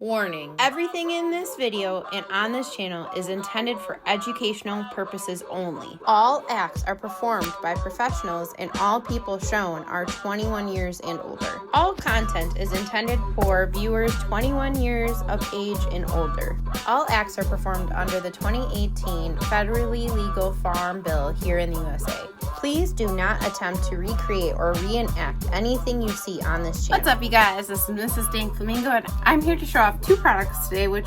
Warning. Everything in this video and on this channel is intended for educational purposes only. All acts are performed by professionals and all people shown are 21 years and older. All content is intended for viewers 21 years of age and older. All acts are performed under the 2018 federally legal Farm Bill here in the USA. Please do not attempt to recreate or reenact anything you see on this channel. What's up, you guys? This is Mrs. Dank Flamingo, and I'm here to show off two products today, which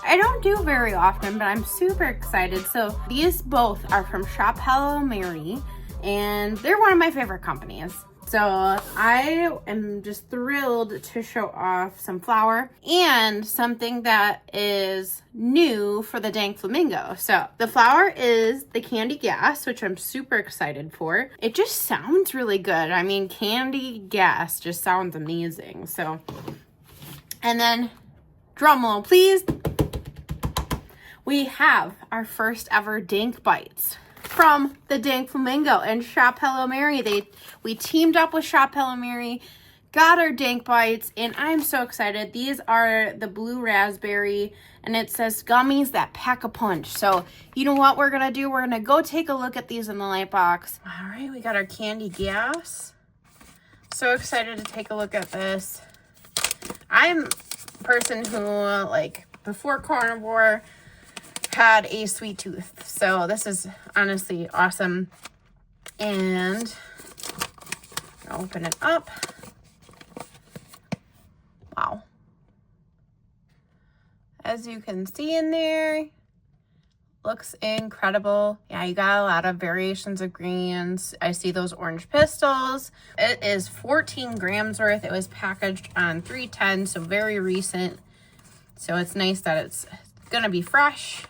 I don't do very often, but I'm super excited. So these both are from Shop Hello Mary, and they're one of my favorite companies. So I am just thrilled to show off some flour and something that is new for the Dank Flamingo. So the flour is the candy gas, which I'm super excited for. It just sounds really good. I mean, candy gas just sounds amazing. So, and then drum roll, please. We have our first ever Dank Bites from the Dank Flamingo and Shop Hello Mary. We teamed up with Shop Hello Mary, got our Dank Bites, and I'm so excited. These are the blue raspberry, and it says gummies that pack a punch. So you know what we're gonna do? We're gonna go take a look at these in the light box. All right, we got our candy gas. So excited to take a look at this. I'm a person who, like, before carnivore, had a sweet tooth, so this is honestly awesome. And I'll open it up. Wow, as you can see in there, looks incredible. Yeah, you got a lot of variations of greens. I see those orange pistils. It is 14 grams worth. It was packaged on 310, so very recent, so it's nice that it's gonna be fresh.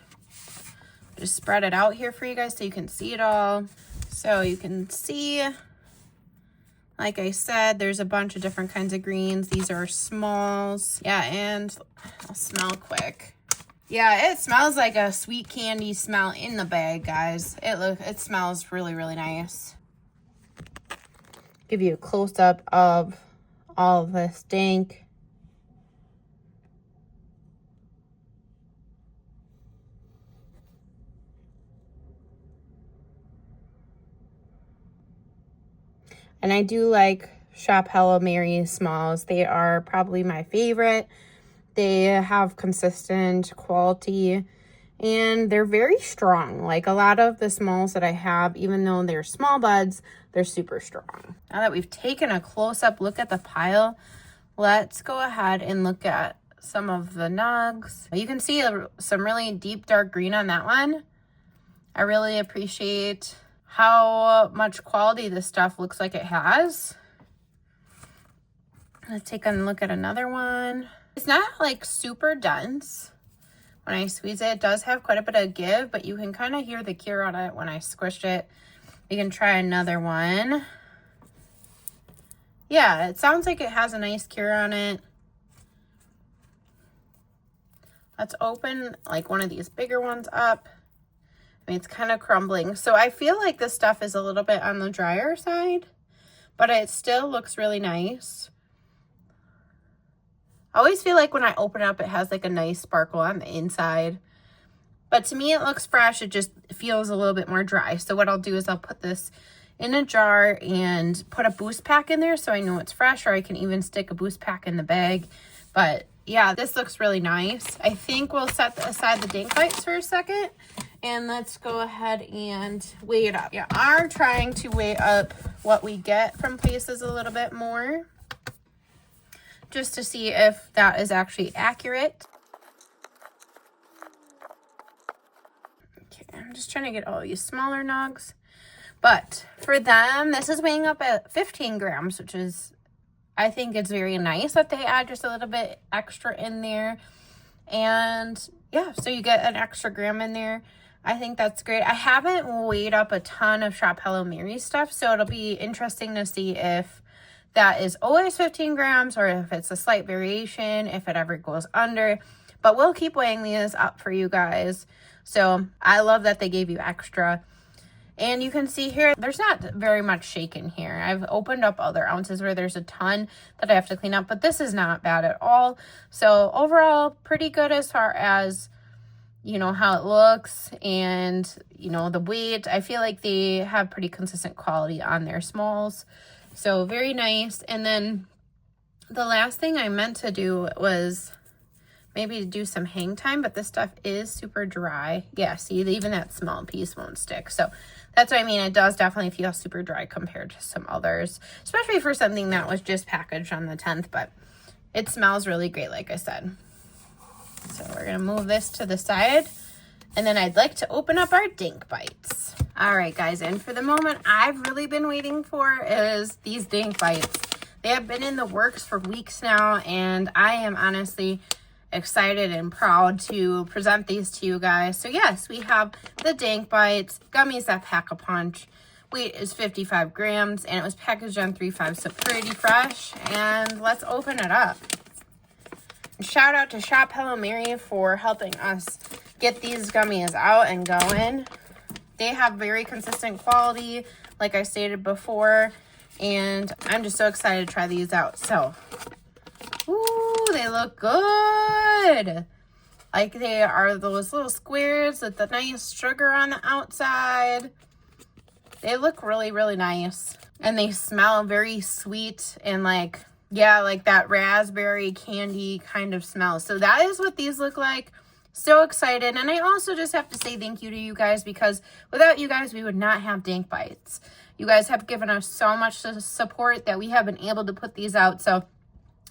Just spread it out here for you guys so you can see it all. So you can see, like I said, there's a bunch of different kinds of greens. These are smalls. Yeah, and I'll smell quick. Yeah, it smells like a sweet candy smell in the bag, guys. It smells really, really nice. Give you a close-up of all of this dank. And I do like Shop Hello Mary smalls. They are probably my favorite. They have consistent quality and they're very strong. Like a lot of the smalls that I have, even though they're small buds, they're super strong. Now that we've taken a close-up look at the pile, let's go ahead and look at some of the nugs. You can see some really deep dark green on that one. I really appreciate how much quality this stuff looks like it has. Let's take a look at another one. It's not like super dense. When I squeeze it, it does have quite a bit of give, but you can kind of hear the cure on it when I squished it. We can try another one. Yeah, it sounds like it has a nice cure on it. Let's open like one of these bigger ones up. It's kind of crumbling. So I feel like this stuff is a little bit on the drier side, but it still looks really nice. I always feel like when I open it up, it has like a nice sparkle on the inside. But to me, it looks fresh. It just feels a little bit more dry. So what I'll do is I'll put this in a jar and put a boost pack in there so I know it's fresh, or I can even stick a boost pack in the bag. But yeah, this looks really nice. I think we'll set aside the Dank Bites for a second. And let's go ahead and weigh it up. Yeah, I'm trying to weigh up what we get from places a little bit more, just to see if that is actually accurate. Okay, I'm just trying to get all these smaller nugs. But for them, this is weighing up at 15 grams, which is, I think it's very nice that they add just a little bit extra in there. And yeah, so you get an extra gram in there. I think that's great. I haven't weighed up a ton of Shop Hello Mary stuff, so it'll be interesting to see if that is always 15 grams or if it's a slight variation, if it ever goes under. But we'll keep weighing these up for you guys. So I love that they gave you extra. And you can see here, there's not very much shaken here. I've opened up other ounces where there's a ton that I have to clean up, but this is not bad at all. So overall, pretty good as far as, you know, how it looks and, you know, the weight. I feel like they have pretty consistent quality on their smalls. So very nice. And then the last thing I meant to do was maybe do some hang time, but this stuff is super dry. Yeah, see, even that small piece won't stick. So that's what I mean. It does definitely feel super dry compared to some others, especially for something that was just packaged on the 10th, but it smells really great, like I said. So we're going to move this to the side, and then I'd like to open up our Dank Bites. All right, guys, and for the moment I've really been waiting for is these Dank Bites. They have been in the works for weeks now, and I am honestly excited and proud to present these to you guys. So yes, we have the Dank Bites gummies that pack a punch. Weight is 55 grams, and it was packaged on 3/5, so pretty fresh. And let's open it up. Shout out to Shop Hello Mary for helping us get these gummies out and going. They have very consistent quality, like I stated before, and I'm just so excited to try these out. So, ooh, they look good. Like they are those little squares with the nice sugar on the outside. They look really, really nice. And they smell very sweet and like, yeah, like that raspberry candy kind of smell. So that is what these look like. So excited. And I also just have to say thank you to you guys, because without you guys, we would not have Dank Bites. You guys have given us so much support that we have been able to put these out. So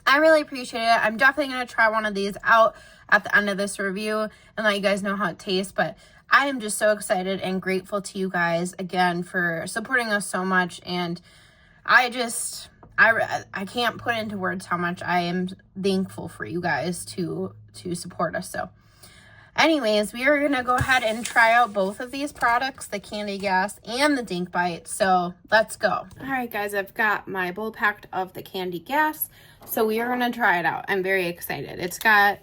I really appreciate it. I'm definitely going to try one of these out at the end of this review and let you guys know how it tastes. But I am just so excited and grateful to you guys again for supporting us so much. And I can't put into words how much I am thankful for you guys to support us. So anyways, we are going to go ahead and try out both of these products, the Candy Gas and the Dank Bite. So let's go. All right, guys, I've got my bowl packed of the Candy Gas. So we are going to try it out. I'm very excited. It's got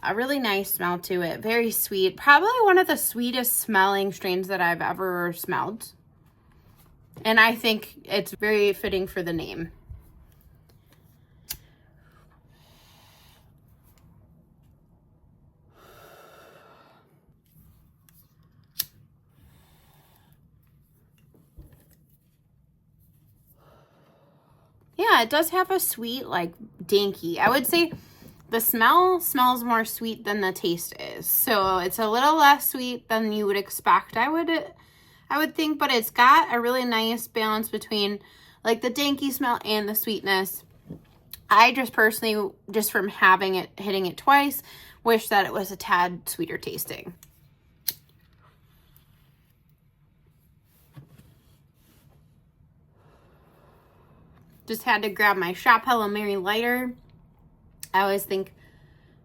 a really nice smell to it. Very sweet. Probably one of the sweetest smelling strains that I've ever smelled. And I think it's very fitting for the name. Yeah, it does have a sweet, like, danky. I would say the smell smells more sweet than the taste is. So it's a little less sweet than you would expect, I would think, but it's got a really nice balance between like the danky smell and the sweetness. I just personally, just from hitting it twice, wish that it was a tad sweeter tasting. Just had to grab my Shop Hello Mary lighter. I always think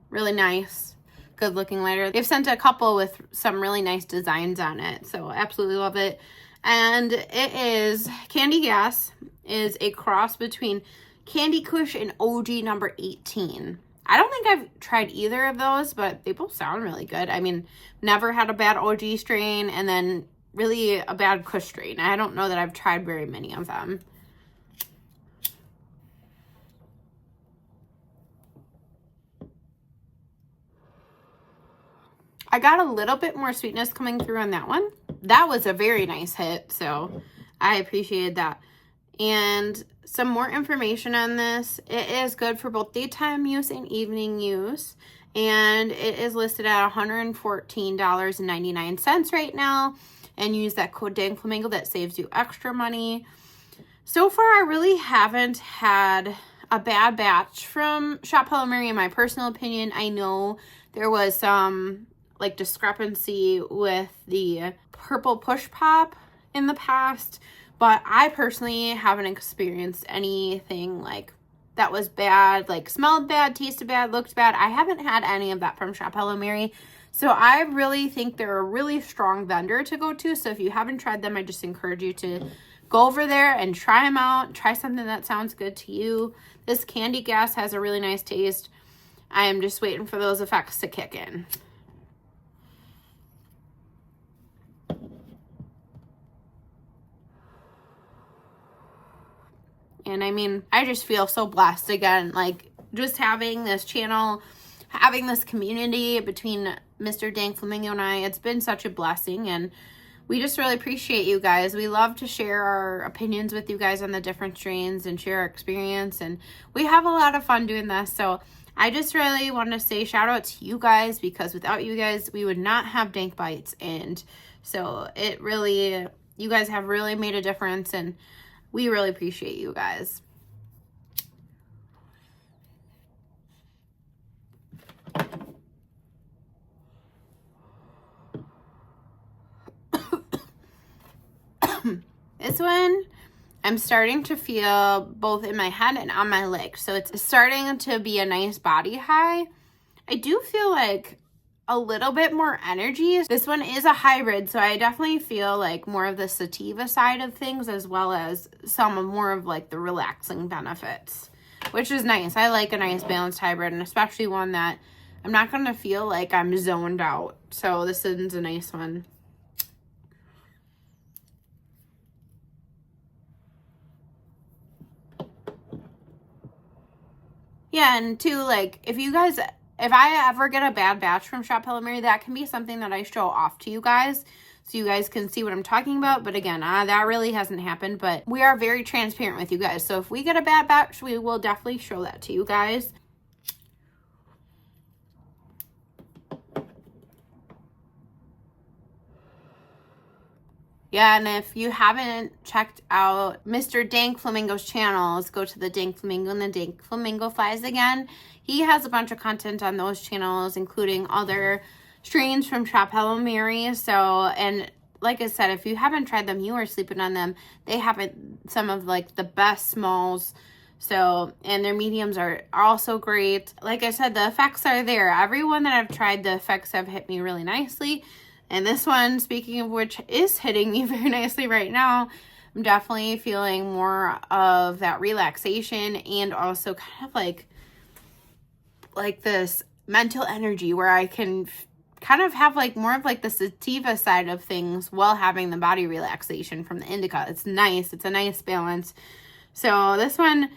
really nice, good looking lighter. They've sent a couple with some really nice designs on it, so absolutely love it. And it is Candy Gas, is a cross between Candy Kush and OG number 18. I don't think I've tried either of those, but they both sound really good. I mean, never had a bad OG strain and then really a bad Kush strain. I don't know that I've tried very many of them. I got a little bit more sweetness coming through on that one. That was a very nice hit, so I appreciated that. And some more information on this. It is good for both daytime use and evening use. And it is listed at $114.99 right now. And use that code DANKFlamingo, that saves you extra money. So far, I really haven't had a bad batch from Shop Hello Mary in my personal opinion. I know there was some like discrepancy with the purple push pop in the past, but I personally haven't experienced anything like that was bad, like smelled bad, tasted bad, looked bad. I haven't had any of that from Shop Hello Mary. So I really think they're a really strong vendor to go to. So if you haven't tried them, I just encourage you to go over there and try them out. Try something that sounds good to you. This Candy Gas has a really nice taste. I am just waiting for those effects to kick in. And I mean, I just feel so blessed again, like just having this channel, having this community between Mr. Dank Flamingo and I. It's been such a blessing, and we just really appreciate you guys. We love to share our opinions with you guys on the different strains and share our experience, and we have a lot of fun doing this. So I just really want to say shout out to you guys, because without you guys, we would not have Dank Bites. And so it really, you guys have really made a difference, and we really appreciate you guys. This one, I'm starting to feel both in my head and on my legs. So it's starting to be a nice body high. I do feel like a little bit more energy. This one is a hybrid, so I definitely feel like more of the sativa side of things, as well as some of more of like the relaxing benefits, which is nice. I like a nice balanced hybrid, and especially one that I'm not going to feel like I'm zoned out. So this is a nice one. Yeah, and too, like, if I ever get a bad batch from Shop Hello Mary, that can be something that I show off to you guys, so you guys can see what I'm talking about. But again, that really hasn't happened, but we are very transparent with you guys. So if we get a bad batch, we will definitely show that to you guys. Yeah, and if you haven't checked out Mr. Dank Flamingo's channel, let's go to the Dank Flamingo and the Dank Flamingo Flies again. He has a bunch of content on those channels, including other strains from Shop Hello Mary. So, and like I said, if you haven't tried them, you are sleeping on them. They have some of like the best smalls. So, and their mediums are also great. Like I said, the effects are there. Everyone that I've tried, the effects have hit me really nicely. And this one, speaking of which, is hitting me very nicely right now. I'm definitely feeling more of that relaxation, and also kind of like this mental energy where I can kind of have like more of like the sativa side of things while having the body relaxation from the indica. It's nice. It's a nice balance. So this one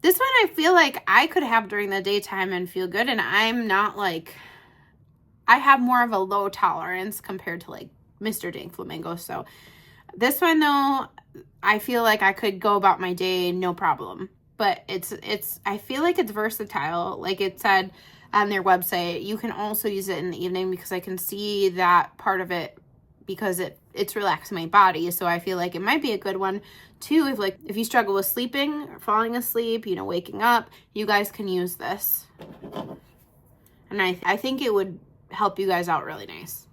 I feel like I could have during the daytime and feel good, and I'm not like, I have more of a low tolerance compared to like Mr. Dank Flamingo. So this one though, I feel like I could go about my day no problem. But I feel like it's versatile. Like it said on their website, you can also use it in the evening, because I can see that part of it, because it's relaxing my body. So I feel like it might be a good one too, if you struggle with sleeping or falling asleep, waking up, you guys can use this. And I think it would help you guys out really nice.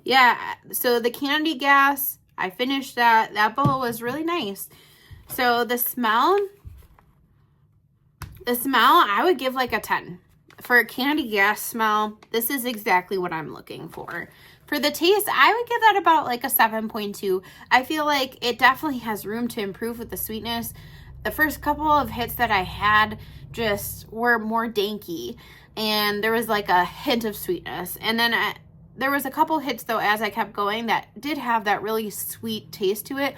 Yeah, so the candy gas, I finished that. That bowl was really nice. So the smell, I would give like a 10. For a candy gas smell, this is exactly what I'm looking for. For the taste, I would give that about like a 7.2. I feel like it definitely has room to improve with the sweetness. The first couple of hits that I had just were more danky, and there was like a hint of sweetness. And then there was a couple hits though, as I kept going, that did have that really sweet taste to it.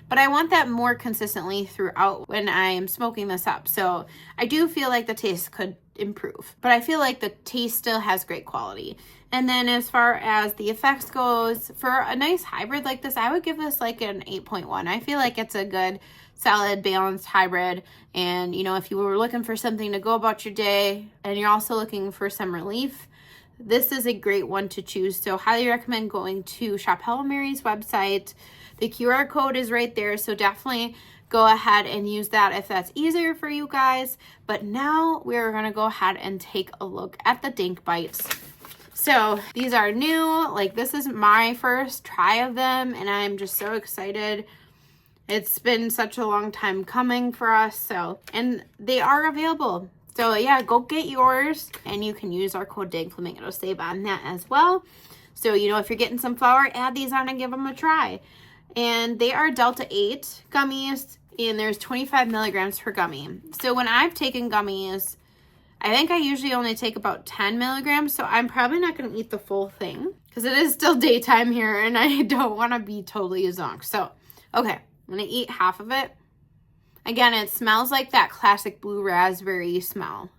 But I want that more consistently throughout when I'm smoking this up. So I do feel like the taste could improve, but I feel like the taste still has great quality. And then as far as the effects goes, for a nice hybrid like this, I would give this like an 8.1. I feel like it's a good, solid, balanced hybrid. And, if you were looking for something to go about your day, and you're also looking for some relief, this is a great one to choose. So highly recommend going to Shop Hello Mary's website. The QR code is right there, so definitely go ahead and use that if that's easier for you guys. But now we're going to go ahead and take a look at the Dank Bites. So these are new. Like, this is my first try of them, and I'm just so excited. It's been such a long time coming for us. And they are available. So yeah, go get yours, and you can use our code DankFlamingo to save on that as well. So, if you're getting some flour, add these on and give them a try. And they are Delta 8 gummies, and there's 25 milligrams per gummy. So when I've taken gummies, I think I usually only take about 10 milligrams, so I'm probably not going to eat the full thing because it is still daytime here and I don't want to be totally zonked. So, okay, I'm going to eat half of it. Again, it smells like that classic blue raspberry smell.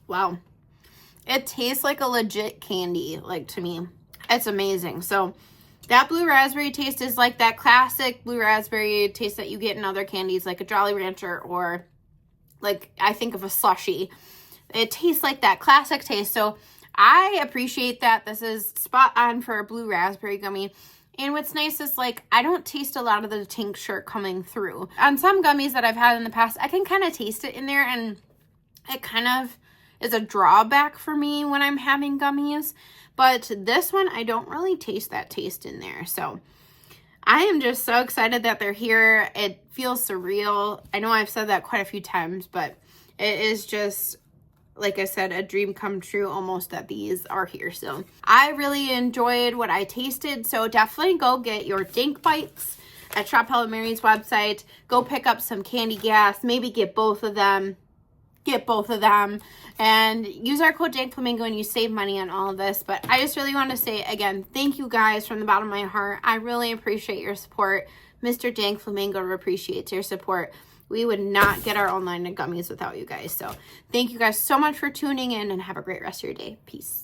Wow. It tastes like a legit candy, like, to me. It's amazing. So that blue raspberry taste is like that classic blue raspberry taste that you get in other candies, like a Jolly Rancher or like I think of a slushie. It tastes like that classic taste. So I appreciate that. This is spot on for a blue raspberry gummy. And what's nice is, like, I don't taste a lot of the tincture coming through. On some gummies that I've had in the past, I can kind of taste it in there, and it kind of is a drawback for me when I'm having gummies. But this one, I don't really taste that taste in there. So I am just so excited that they're here. It feels surreal. I know I've said that quite a few times, but it is just, like I said, a dream come true almost that these are here. So I really enjoyed what I tasted. So definitely go get your Dank Bites at Shop Hello Mary's website. Go pick up some candy gas. Maybe get both of them. And use our code DankFlamingo and you save money on all of this. But I just really want to say, again, thank you guys from the bottom of my heart. I really appreciate your support. Mr. Dank Flamingo appreciates your support. We would not get our own line of gummies without you guys. So thank you guys so much for tuning in and have a great rest of your day. Peace.